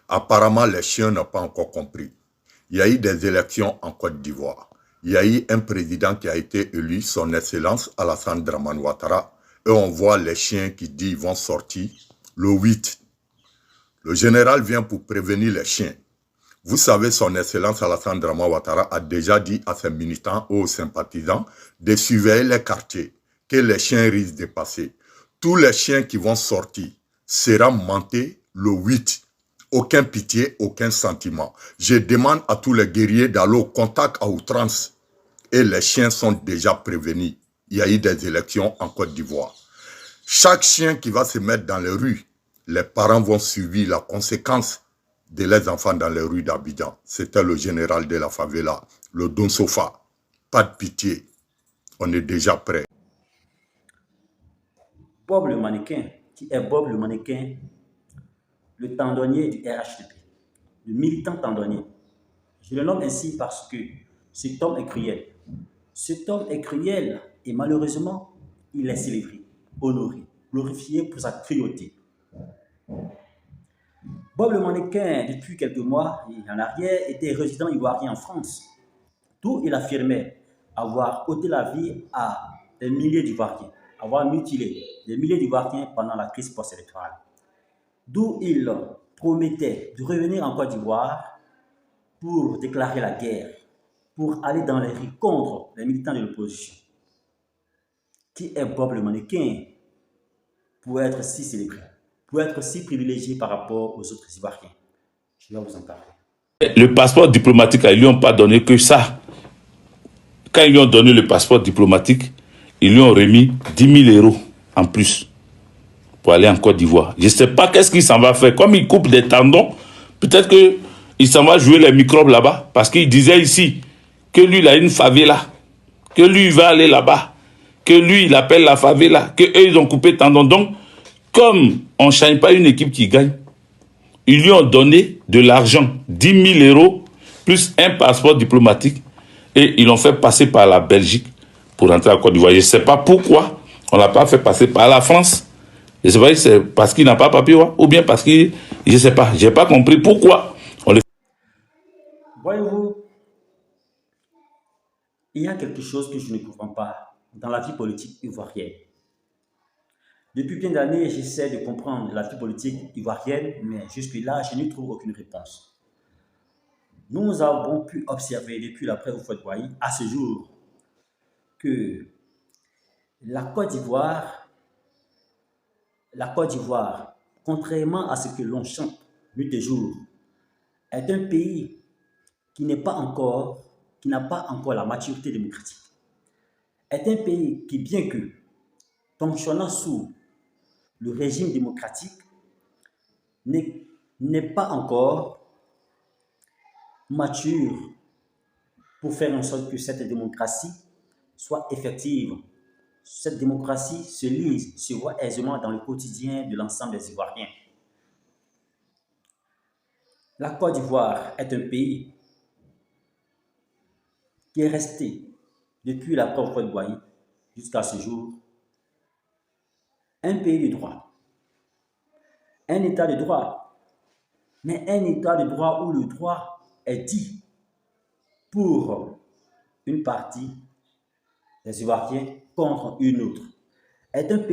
Apparemment, les chiens n'ont pas encore compris. Il y a eu des élections en Côte d'Ivoire. Il y a eu un président qui a été élu, son Excellence Alassane Dramane Ouattara. Et on voit les chiens qui disent qu'ils vont sortir le 8. Le général vient pour prévenir les chiens. Vous savez, son Excellence Alassane Dramane Ouattara a déjà dit à ses militants ou aux sympathisants de surveiller les quartiers, que les chiens risquent de passer. Tous les chiens qui vont sortir seront montés le 8. Aucun pitié, aucun sentiment. Je demande à tous les guerriers d'aller au contact à outrance. Et les chiens sont déjà prévenus. Il y a eu des élections en Côte d'Ivoire. Chaque chien qui va se mettre dans les rues, les parents vont subir la conséquence de les enfants dans les rues d'Abidjan. C'était le général de la favela, le Don Sofa. Pas de pitié. On est déjà prêt. Bob le mannequin, qui est Bob le mannequin, le tendonnier du RHDP, le militant tendonnier. Je le nomme ainsi parce que cet homme est cruel. Cet homme est cruel et malheureusement, il est célébré, honoré, glorifié pour sa cruauté. Bob le mannequin, depuis quelques mois en arrière, était résident ivoirien en France, d'où il affirmait avoir ôté la vie à des milliers d'Ivoiriens, avoir mutilé des milliers d'Ivoiriens pendant la crise post-électorale. D'où il promettait de revenir en Côte d'Ivoire pour déclarer la guerre, pour aller dans les rues contre les militants de l'opposition. Qui est Bob le mannequin pour être si célébré, pour être si privilégié par rapport aux autres Ivoiriens? Je vais vous en parler. Le passeport diplomatique, ils ne lui ont pas donné que ça. Quand ils lui ont donné le passeport diplomatique, ils lui ont remis 10 000 € en plus pour aller en Côte d'Ivoire. Je ne sais pas qu'est-ce qu'il s'en va faire. Comme il coupe des tendons, peut-être qu'il s'en va jouer les microbes là-bas. Parce qu'il disait ici que lui, il a une favela, que lui, il va aller là-bas, que lui, il appelle la favela, qu'eux, ils ont coupé tendons. Donc, comme on ne change pas une équipe qui gagne, ils lui ont donné de l'argent, 10 000 € plus un passeport diplomatique, et ils l'ont fait passer par la Belgique pour rentrer en Côte d'Ivoire. Je ne sais pas pourquoi on ne l'a pas fait passer par la France. Je ne sais pas si c'est parce qu'il n'a pas papier ou bien parce qu'il... Je ne sais pas. Je n'ai pas compris pourquoi on le... Voyez-vous, il y a quelque chose que je ne comprends pas dans la vie politique ivoirienne. Depuis bien d'années, j'essaie de comprendre la vie politique ivoirienne, mais jusque-là, je n'y trouve aucune réponse. Nous avons pu observer depuis l'après Houphouët-Boigny à ce jour que la Côte d'Ivoire, contrairement à ce que l'on chante nuit et jour, est un pays qui n'a pas encore la maturité démocratique. Est un pays qui, bien que fonctionnant sous le régime démocratique, n'est pas encore mature pour faire en sorte que cette démocratie soit effective. Cette démocratie se lise, se voit aisément dans le quotidien de l'ensemble des Ivoiriens. La Côte d'Ivoire est un pays qui est resté depuis la propre Houphouët-Boigny jusqu'à ce jour un pays de droit, un état de droit, mais un état de droit où le droit est dit pour une partie des Ivoiriens contre une autre. Est un pays